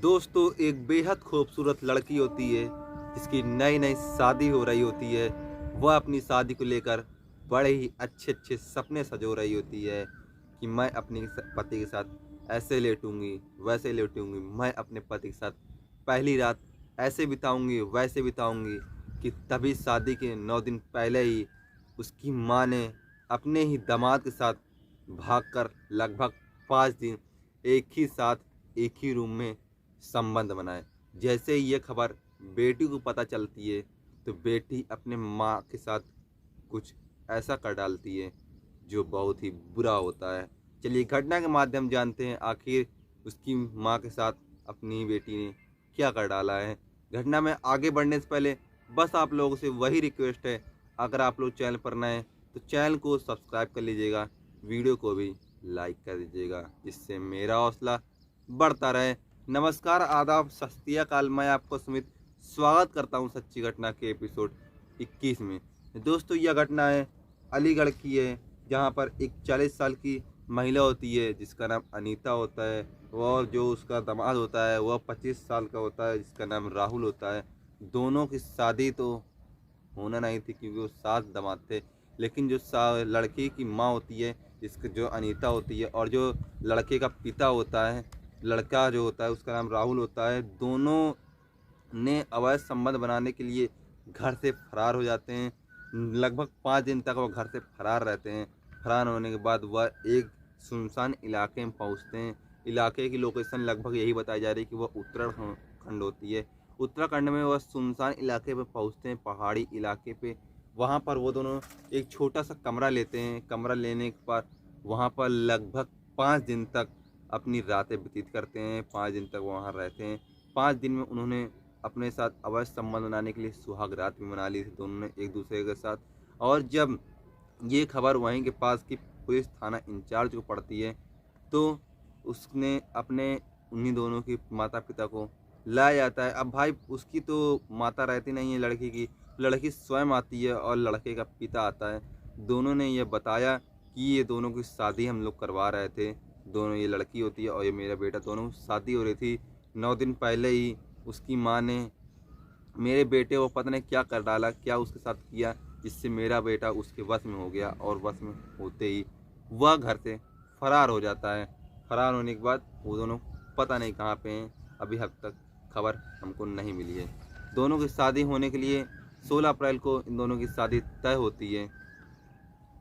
दोस्तों, एक बेहद खूबसूरत लड़की होती है जिसकी नई नई शादी हो रही होती है। वह अपनी शादी को लेकर बड़े ही अच्छे अच्छे सपने सजो रही होती है कि मैं अपने पति के साथ ऐसे लेटूंगी, वैसे लेटूंगी, मैं अपने पति के साथ पहली रात ऐसे बिताऊंगी, वैसे बिताऊंगी। कि तभी शादी के 9 दिन पहले ही उसकी माँ ने अपने ही दामाद के साथ भागकर लगभग 5 दिन एक ही साथ एक ही रूम में संबंध बनाए। जैसे ही ये खबर बेटी को पता चलती है तो बेटी अपने माँ के साथ कुछ ऐसा कर डालती है जो बहुत ही बुरा होता है। चलिए घटना के माध्यम जानते हैं आखिर उसकी माँ के साथ अपनी बेटी ने क्या कर डाला है। घटना में आगे बढ़ने से पहले बस आप लोगों से वही रिक्वेस्ट है, अगर आप लोग चैनल पर नए हैं तो चैनल को सब्सक्राइब कर लीजिएगा, वीडियो को भी लाइक कर दीजिएगा जिससे मेरा हौसला बढ़ता रहे। नमस्कार, आदाब, सत श्री अकाल। मैं आपको सुमित स्वागत करता हूं सच्ची घटना के एपिसोड 21 में। दोस्तों, यह घटना है अलीगढ़ की है, जहां पर एक 40 साल की महिला होती है जिसका नाम अनीता होता है, और जो उसका दामाद होता है वह 25 साल का होता है जिसका नाम राहुल होता है। दोनों की शादी तो होना नहीं थी क्योंकि वो सास दामाद थे, लेकिन जो लड़की की माँ होती है जिसके जो अनीता होती है, और जो लड़के का पिता होता है, लड़का जो होता है उसका नाम राहुल होता है, दोनों ने अवैध संबंध बनाने के लिए घर से फरार हो जाते हैं। लगभग 5 दिन तक वो घर से फरार रहते हैं। फरार होने के बाद वह एक सुनसान इलाके में पहुंचते हैं। इलाके की लोकेशन लगभग यही बताई जा रही है कि वह उत्तराखंड होती है। उत्तराखंड में वह सुनसान इलाके पे पहुंचते हैं, पहाड़ी इलाके पे। वहाँ पर वो दोनों एक छोटा सा कमरा लेते हैं। कमरा लेने के बाद वहाँ पर लगभग 5 दिन तक अपनी रातें व्यतीत करते हैं। 5 दिन तक वहाँ रहते हैं। 5 दिन में उन्होंने अपने साथ अवैध संबंध बनाने के लिए सुहाग रात भी मना ली थी दोनों ने एक दूसरे के साथ। और जब ये खबर वहीं के पास की पुलिस थाना इंचार्ज को पड़ती है तो उसने अपने उन्हीं दोनों की माता पिता को लाया जाता है। अब भाई उसकी तो माता रहती नहीं है लड़की की, लड़की स्वयं आती है और लड़के का पिता आता है। दोनों ने यह बताया कि ये दोनों की शादी हम लोग करवा रहे थे। दोनों, ये लड़की होती है और ये मेरा बेटा, दोनों की शादी हो रही थी। 9 दिन पहले ही उसकी माँ ने मेरे बेटे को पता नहीं क्या कर डाला, क्या उसके साथ किया जिससे मेरा बेटा उसके वश में हो गया, और वश में होते ही वह घर से फरार हो जाता है। फरार होने के बाद वो दोनों पता नहीं कहाँ पे हैं, अभी हद तक खबर हमको नहीं मिली है। दोनों की शादी होने के लिए 16 अप्रैल को इन दोनों की शादी तय होती है।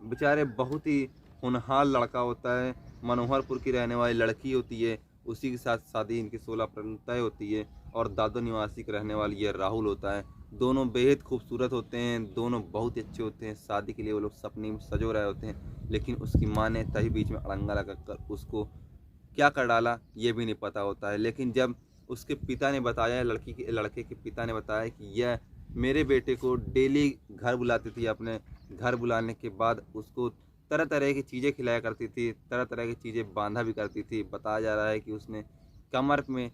बेचारे बहुत ही होनहार लड़का होता है, मनोहरपुर की रहने वाली लड़की होती है, उसी के साथ शादी इनकी 16 अप्रैल तय होती है। और दादो निवासी के रहने वाली ये राहुल होता है। दोनों बेहद खूबसूरत होते हैं, दोनों बहुत ही अच्छे होते हैं। शादी के लिए वो लोग सपने में सजो रहे होते हैं, लेकिन उसकी माँ ने तभी बीच में अड़ंगा लगा कर उसको क्या कर डाला ये भी नहीं पता होता है। लेकिन जब उसके पिता ने बताया, लड़के के पिता ने बताया कि यह मेरे बेटे को डेली घर बुलाती थी, अपने घर बुलाने के बाद उसको तरह तरह की चीज़ें खिलाया करती थी, तरह तरह की चीज़ें बांधा भी करती थी। बताया जा रहा है कि उसने कमर में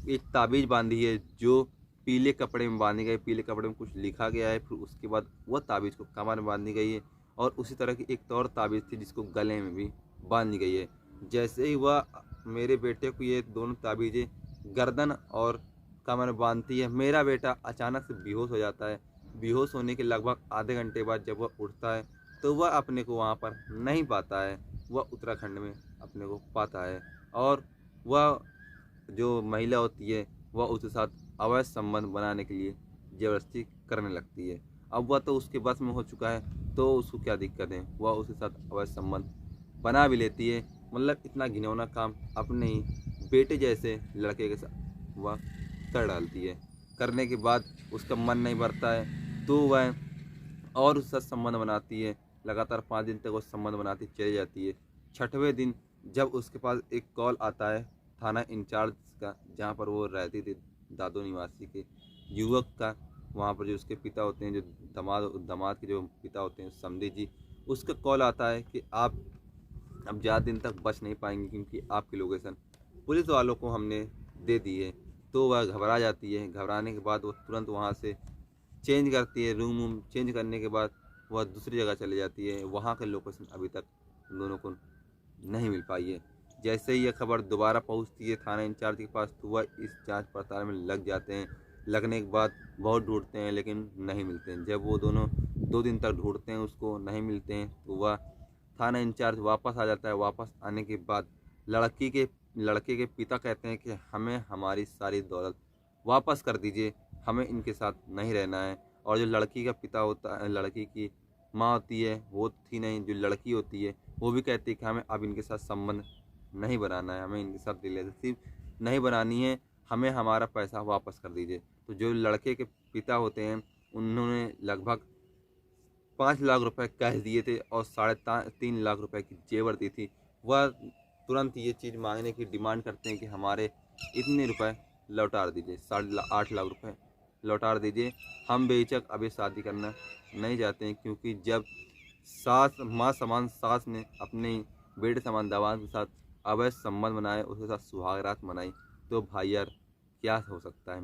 एक ताबीज़ बांधी है जो पीले कपड़े में बांधी गई, पीले कपड़े में कुछ लिखा गया है, फिर उसके बाद वह ताबीज़ को कमर में बांधी गई है। और उसी तरह की एक तो और ताबीज़ थी जिसको गले में भी बांधी गई है। जैसे ही वह मेरे बेटे को ये दोनों ताबीज़ें गर्दन और कमर में बांधती है, मेरा बेटा अचानक से बेहोश हो जाता है। बेहोश होने के लगभग आधे घंटे बाद जब वह उठता है तो वह अपने को वहाँ पर नहीं पाता है, वह उत्तराखंड में अपने को पाता है। और वह जो महिला होती है वह उसके साथ अवैध संबंध बनाने के लिए ज़बरदस्ती करने लगती है। अब वह तो उसके बस में हो चुका है तो उसको क्या दिक्कत है, वह उसके साथ अवैध संबंध बना भी लेती है। मतलब इतना घिनौना काम अपने ही बेटे जैसे लड़के के साथ वह कर डालती है। करने के बाद उसका मन नहीं भरता है तो वह और उसके साथ संबंध बनाती है। लगातार 5 दिन तक वो संबंध बनाती चली जाती है। 6वें दिन जब उसके पास एक कॉल आता है थाना इंचार्ज का, जहाँ पर वो रहती थी, दादो निवासी के युवक का, वहाँ पर जो उसके पिता होते हैं, जो दामाद के जो पिता होते हैं समधी जी, उसका कॉल आता है कि आप अब ज़्यादा दिन तक बच नहीं पाएंगे क्योंकि आपकी लोकेशन पुलिस वालों को हमने दे दी है। तो वह घबरा जाती है। घबराने के बाद वो तुरंत वहाँ से चेंज करती है, रूम वूम चेंज करने के बाद वह दूसरी जगह चली जाती है। वहाँ का लोकेशन अभी तक उन दोनों को नहीं मिल पाई है। जैसे ही यह खबर दोबारा पहुंचती है थाना इंचार्ज के पास तो वह इस जांच पड़ताल में लग जाते हैं। लगने के बाद बहुत ढूंढते हैं लेकिन नहीं मिलते हैं। जब वो दोनों 2 दिन तक ढूंढते हैं उसको नहीं मिलते हैं तो वह थाना इंचार्ज वापस आ जाता है। वापस आने के बाद लड़के के पिता कहते हैं कि हमें हमारी सारी दौलत वापस कर दीजिए, हमें इनके साथ नहीं रहना है। और जो लड़की का पिता होता है, लड़की की माँ होती है, वो थी नहीं, जो लड़की होती है वो भी कहती है कि हमें अब इनके साथ संबंध नहीं बनाना है, हमें इनके साथ रिलेशनशिप नहीं बनानी है, हमें हमारा पैसा वापस कर दीजिए। तो जो लड़के के पिता होते हैं उन्होंने लगभग 5 लाख रुपए कैश दिए थे और 3.5 लाख रुपए की जेवर दी थी। वह तुरंत ये चीज़ मांगने की डिमांड करते हैं कि हमारे इतने रुपए लौटा दीजिए, 8.5 लाख रुपए लौटा दीजिए। हम बेहिचक अभी शादी करना नहीं चाहते हैं, क्योंकि जब माँ समान सास ने अपने बेटे समान दामाद के साथ अवैध संबंध बनाए, उसके साथ सुहागरात मनाई, तो भाई यार क्या हो सकता है।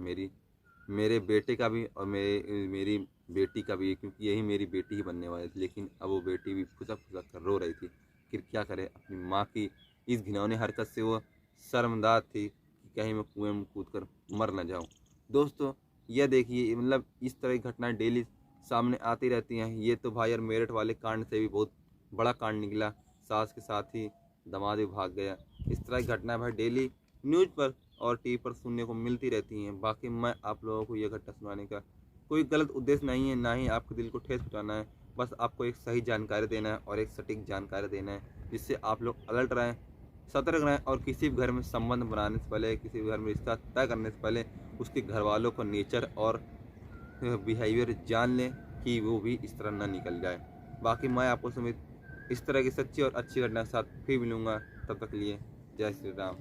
मेरे बेटे का भी और मेरी बेटी का भी, क्योंकि यही मेरी बेटी ही बनने वाली थी। लेकिन अब वो बेटी भी फुसक फुसक कर रो रही थी। फिर क्या करे, अपनी माँ की इस घिनौनी हरकत से वो शर्मदार थी कि कहीं मैं कुएं में कूद कर मर न जाऊँ। दोस्तों यह देखिए, मतलब इस तरह की घटनाएं डेली सामने आती रहती हैं। ये तो भाई यार मेरठ वाले कांड से भी बहुत बड़ा कांड निकला, सास के साथ ही दामाद भी भाग गया। इस तरह की घटनाएं भाई डेली न्यूज़ पर और टीवी पर सुनने को मिलती रहती हैं। बाकी मैं आप लोगों को यह घटना सुनाने का कोई गलत उद्देश्य नहीं है, ना ही आपके दिल को ठेस पहुँचाना है। बस आपको एक सही जानकारी देना है और एक सटीक जानकारी देना है, जिससे आप लोग अलर्ट रहें, सतर्क रहें और किसी भी घर में संबंध बनाने से पहले, किसी भी घर में रिश्ता तय करने से पहले उसके घर वालों को नेचर और बिहेवियर जान लें कि वो भी इस तरह ना निकल जाए। बाकी मैं आपको समेत इस तरह की सच्ची और अच्छी घटना के साथ फिर मिलूँगा। तब तक के लिए जय श्री राम।